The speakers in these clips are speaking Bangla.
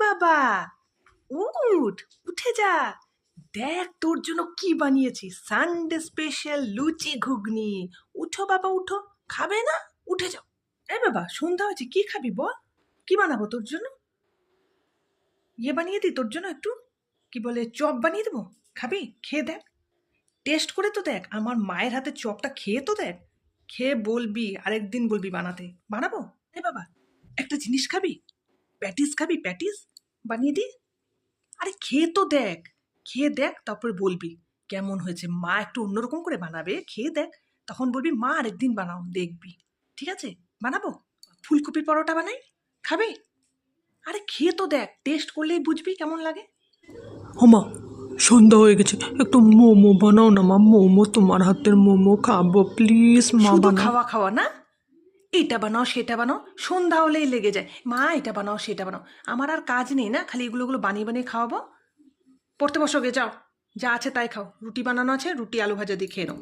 বাবা, উঠ, উঠে যা। দেখ তোর জন্য কি বানিয়েছি, সানডে স্পেশাল লুচি ঘুগনি। উঠো বাবা, উঠো। খাবে না? উঠে যাও। বাবা, সন্ধ্যা হয়েছে, কি খাবি বল? কি বানাবো তোর জন্য? বানিয়ে দিই তোর জন্য একটু, কি বলে, চপ বানিয়ে দেবো। খাবি? খেয়ে দেখ, টেস্ট করে তো দেখ। আমার মায়ের হাতে চপটা খেয়ে তো দেখ। খেয়ে বলবি, আরেকদিন বলবি বানাতে। বানাবো? বাবা, একটা জিনিস খাবি? প্যাটিস খাবি? প্যাটিস বানিয়ে দিই। আরে খেয়ে তো দেখ, খেয়ে দেখ, তারপর বলবি কেমন হয়েছে। মা একটু অন্যরকম করে বানাবে, খেয়ে দেখ, তখন বলবি মা আরেকদিন বানাও, দেখবি। ঠিক আছে, বানাবো। ফুলকপির পরোটা বানাই, খাবি? আরে খেয়ে তো দেখ, টেস্ট করলেই বুঝবি কেমন লাগে। মা, সন্ধ্যা হয়ে গেছে, একটু মোমো বানাও না মা। মোমো, তোমার হাতের মোমো খাবো প্লিজ মা, শুধু বানাও। খাওয়া খাওয়া না, এটা বানাও সেটা বানাও, সন্ধ্যা হলেই লেগে যায় মা এটা বানাও সেটা বানাও। আমার আর কাজ নেই না, খালি এগুলো বানিয়ে বানিয়ে খাওয়াবো। পড়তে বসো গে, যাও, যা আছে তাই খাও। রুটি বানানো আছে, রুটি আলু ভাজা দিয়ে খেয়ে নাও।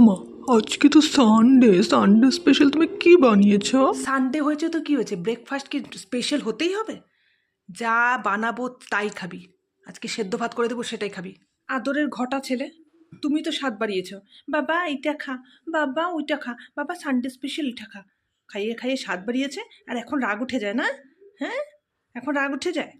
মা, আজকে তো সানডে, সানডে স্পেশাল তুমি কি বানিয়েছো? সানডে হয়েছে তো কি হয়েছে, ব্রেকফাস্ট কি স্পেশাল হতেই হবে? যা বানাবো তাই খাবি। আজকে সেদ্ধ ভাত করে দেবো, সেটাই খাবি। আদরের ঘটা ছেলে, তুমি তো স্বাদ বাড়িয়েছ। বাবা এইটা খা, বাবা ওইটা খা, বাবা সানডে স্পেশাল এটা খা। খাইয়ে খাইয়ে স্বাদ বাড়িয়েছে, আর এখন রাগ উঠে যায় না? হ্যাঁ, এখন রাগ উঠে যায়।